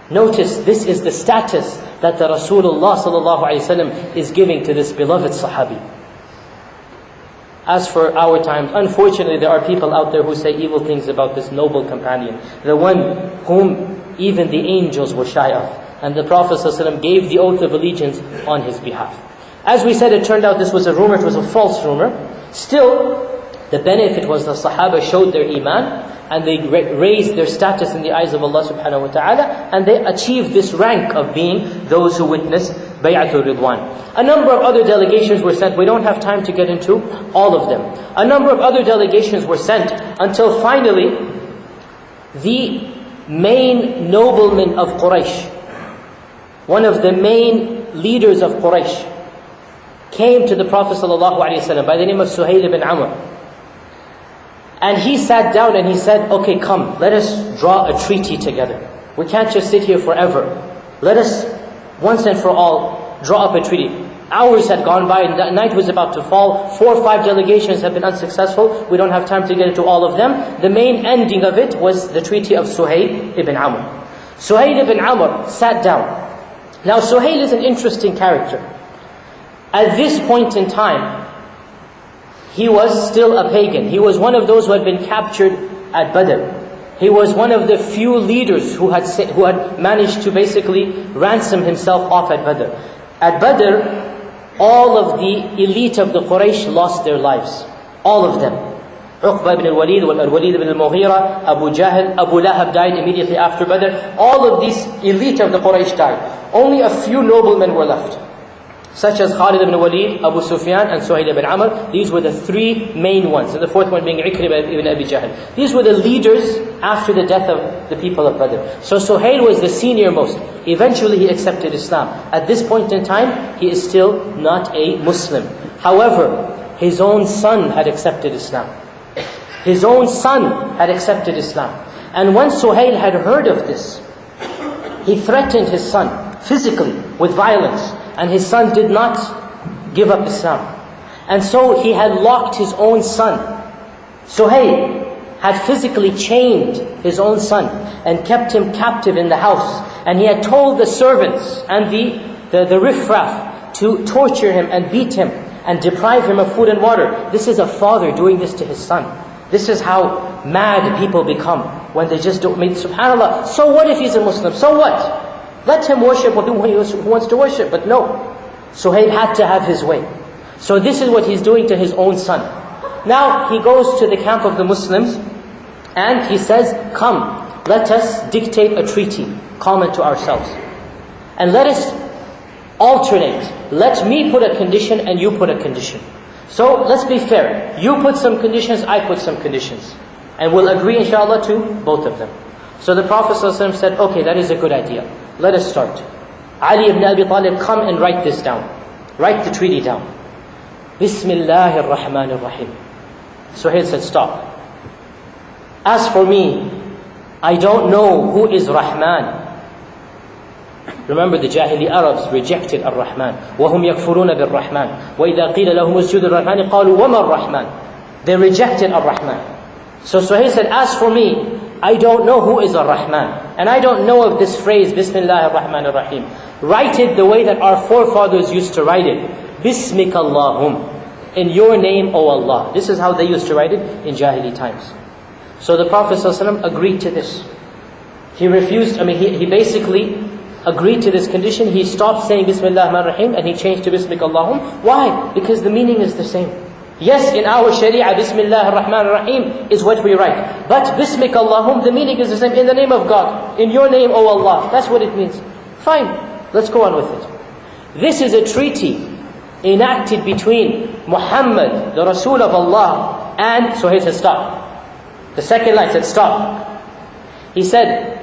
Notice, this is the status that the Rasulullah ﷺ is giving to this beloved Sahabi. As for our times, unfortunately there are people out there who say evil things about this noble companion, the one whom even the angels were shy of. And the Prophet ﷺ gave the oath of allegiance on his behalf. As we said, it turned out this was a rumor, it was a false rumor. Still, the benefit was the Sahaba showed their iman, and they raised their status in the eyes of Allah subhanahu wa ta'ala, and they achieved this rank of being those who witnessed Bay'atul Ridwan. A number of other delegations were sent. We don't have time to get into all of them. A number of other delegations were sent until finally the main nobleman of Quraysh, one of the main leaders of Quraysh, came to the Prophet ﷺ by the name of Suhail ibn Amr. And he sat down and he said, okay, come, let us draw a treaty together. We can't just sit here forever. Let us, once and for all, draw up a treaty. Hours had gone by and the night was about to fall. 4 or 5 delegations have been unsuccessful. We don't have time to get into all of them. The main ending of it was the treaty of Suhail ibn Amr. Suhail ibn Amr sat down. Now Suhail is an interesting character. At this point in time, he was still a pagan. He was one of those who had been captured at Badr. He was one of the few leaders who had managed to basically ransom himself off at Badr. At Badr, all of the elite of the Quraysh lost their lives. All of them. Uqba ibn al-Walid, al-Walid ibn al-Mughira, Abu Jahl, Abu Lahab died immediately after Badr. All of these elite of the Quraysh died. Only a few noblemen were left, such as Khalid ibn Walid, Abu Sufyan, and Suhail ibn Amr. These were the 3 main ones, and the 4th one being Ikrimah ibn Abi Jahl. These were the leaders after the death of the people of Badr. So Suhail was the senior most. Eventually he accepted Islam. At this point in time, he is still not a Muslim. However, his own son had accepted Islam. His own son had accepted Islam. And when Suhail had heard of this, he threatened his son physically with violence. And his son did not give up Islam. And so he had locked his own son. Suhail had physically chained his own son and kept him captive in the house. And he had told the servants and the riffraff to torture him and beat him and deprive him of food and water. This is a father doing this to his son. This is how mad people become when they just don't meet. SubhanAllah, so what if he's a Muslim? So what? Let him worship who wants to worship. But no, Suhail had to have his way. So this is what he's doing to his own son. Now he goes to the camp of the Muslims and he says, come, let us dictate a treaty common to ourselves. And let us alternate. Let me put a condition and you put a condition. So let's be fair. You put some conditions, I put some conditions. And we'll agree inshallah to both of them. So the Prophet ﷺ said, okay, that is a good idea. Let us start. Ali ibn Abi Talib, come and write this down. Write the treaty down. Bismillahir Rahmanir Rahim. Suhail said, stop. As for me, I don't know who is Rahman. Remember, the Jahili Arabs rejected Ar-Rahman. وَهُمْ يَكْفُرُونَ بِالرَّحْمَنِ وَإِذَا قِيلَ لَهُمُ اسْجُدُوا لِلرَّحْمَنِ قَالُوا وَمَا الرَّحْمَنِ. They rejected Ar-Rahman. So Suhail said, as for me, I don't know who is Ar-Rahman. And I don't know of this phrase, Bismillah ar-Rahman ar-Rahim. Write it the way that our forefathers used to write it. Bismika Allahum. In your name, O Allah. This is how they used to write it in Jahili times. So the Prophet ﷺ agreed to this. He refused, he basically agreed to this condition. He stopped saying Bismillah ar-Rahman ar-Rahim and he changed to Bismika Allahum. Why? Because the meaning is the same. Yes, in our Sharia, Bismillah ar-Rahman ar-Rahim is what we write. But Bismika Allahum, the meaning is the same. In the name of God. In your name, O Allah. That's what it means. Fine. Let's go on with it. This is a treaty enacted between Muhammad, the Rasul of Allah, and Suhail said, stop. The second line said, stop. He said,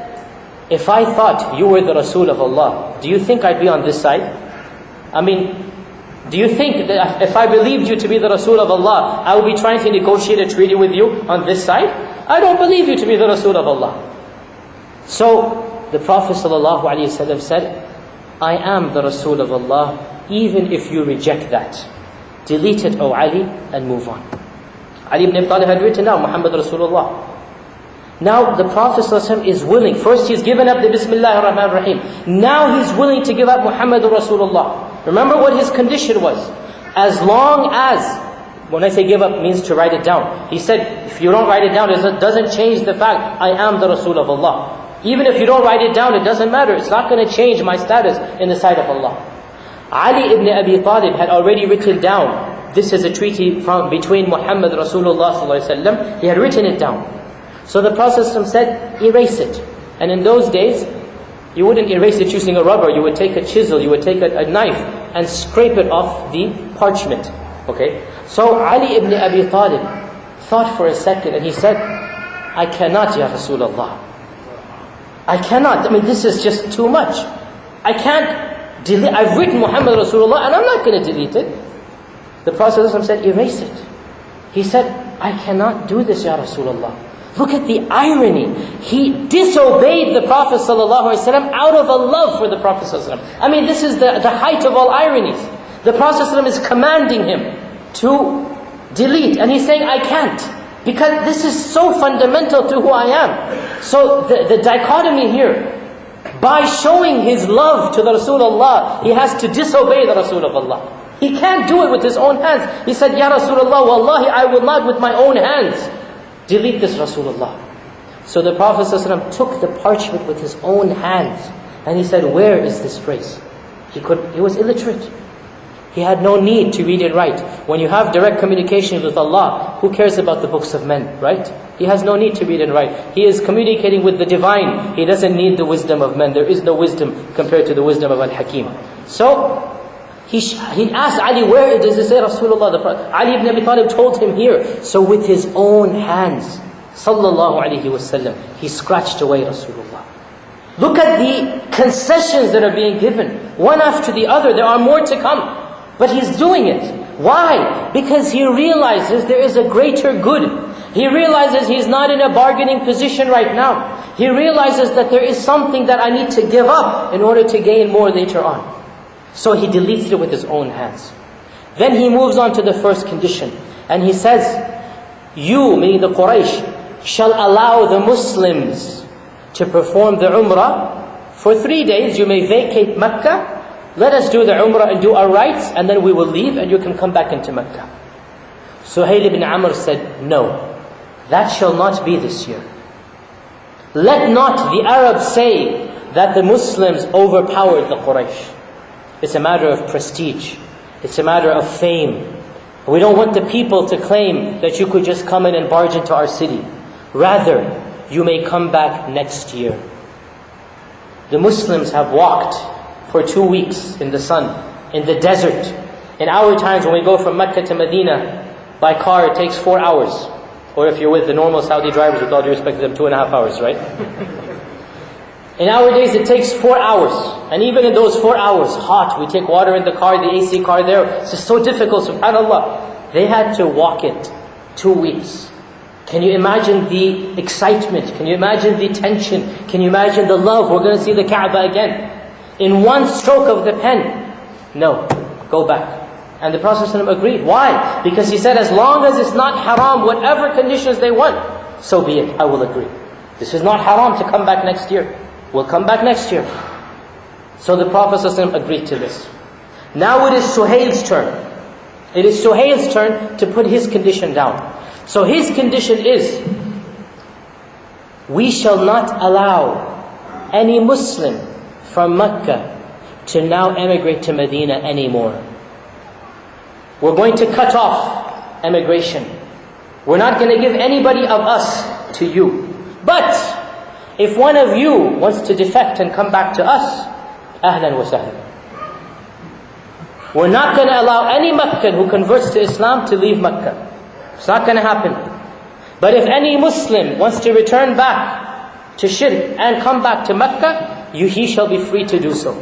if I thought you were the Rasul of Allah, do you think I'd be on this side? Do you think that if I believed you to be the Rasul of Allah, I would be trying to negotiate a treaty with you on this side? I don't believe you to be the Rasul of Allah. So the Prophet ﷺ said, I am the Rasul of Allah, even if you reject that. Delete it, O Ali, and move on. Ali ibn Abi Talib had written down, Muhammad Rasulullah. Now the Prophet ﷺ is willing. First he's given up the Bismillah ar-Rahman ar-Rahim. Now he's willing to give up Muhammadur Rasulullah. Remember what his condition was. As long as, when I say give up, means to write it down. He said, if you don't write it down, it doesn't change the fact, I am the Rasul of Allah. Even if you don't write it down, it doesn't matter. It's not going to change my status in the sight of Allah. Ali ibn Abi Talib had already written down, this is a treaty between Muhammad Rasulullah ﷺ. He had written it down. So the Prophet said, erase it. And in those days, you wouldn't erase it using a rubber. You would take a chisel, you would take a knife and scrape it off the parchment. Okay? So Ali ibn Abi Talib thought for a second and he said, I cannot, Ya Rasulullah. I cannot. I mean, this is just too much. I can't delete. I've written Muhammad Rasulullah and I'm not going to delete it. The Prophet said, erase it. He said, I cannot do this, Ya Rasulullah. Look at the irony. He disobeyed the Prophet ﷺ out of a love for the Prophet ﷺ. I mean, this is the height of all ironies. The Prophet ﷺ is commanding him to delete. And he's saying, I can't. Because this is so fundamental to who I am. So the dichotomy here, by showing his love to the Rasulullah, he has to disobey the Rasul of Allah. He can't do it with his own hands. He said, Ya Rasulullah, wallahi, I will not with my own hands delete this Rasulullah. So the Prophet ﷺ took the parchment with his own hands. And he said, where is this phrase? He was illiterate. He had no need to read and write. When you have direct communication with Allah, who cares about the books of men, right? He has no need to read and write. He is communicating with the divine. He doesn't need the wisdom of men. There is no wisdom compared to the wisdom of Al-Hakim. So, he asked Ali, where does it say Rasulullah? Ali ibn Abi Talib told him here. So with his own hands, sallallahu alayhi wasallam, he scratched away Rasulullah. Look at the concessions that are being given, one after the other. There are more to come. But he's doing it. Why? Because he realizes there is a greater good. He realizes he's not in a bargaining position right now. He realizes that there is something that I need to give up in order to gain more later on. So he deletes it with his own hands. Then he moves on to the first condition. And he says, you, meaning the Quraysh, shall allow the Muslims to perform the Umrah for 3 days. You may vacate Mecca. Let us do the Umrah and do our rites, and then we will leave and you can come back into Mecca. Suhail ibn Amr said, no, that shall not be this year. Let not the Arabs say that the Muslims overpowered the Quraysh. It's a matter of prestige. It's a matter of fame. We don't want the people to claim that you could just come in and barge into our city. Rather, you may come back next year. The Muslims have walked for 2 weeks in the sun, in the desert. In our times when we go from Mecca to Medina, by car it takes 4 hours. Or if you're with the normal Saudi drivers, with all due respect to them, 2.5 hours, right? In our days it takes 4 hours. And even in those 4 hours, hot, we take water in the car, the AC car there. It's just so difficult, subhanAllah. They had to walk it 2 weeks. Can you imagine the excitement? Can you imagine the tension? Can you imagine the love? We're going to see the Kaaba again. In one stroke of the pen. No, go back. And the Prophet ﷺ agreed. Why? Because he said, as long as it's not haram, whatever conditions they want, so be it, I will agree. This is not haram to come back next year. We'll come back next year. So the Prophet ﷺ agreed to this. Now it is Suhail's turn. It is Suhail's turn to put his condition down. So his condition is, we shall not allow any Muslim from Mecca to now emigrate to Medina anymore. We're going to cut off emigration. We're not going to give anybody of us to you. But if one of you wants to defect and come back to us, ahlan wa sahlan. We're not going to allow any Meccan who converts to Islam to leave Mecca. It's not going to happen. But if any Muslim wants to return back to shirk and come back to Mecca, he shall be free to do so.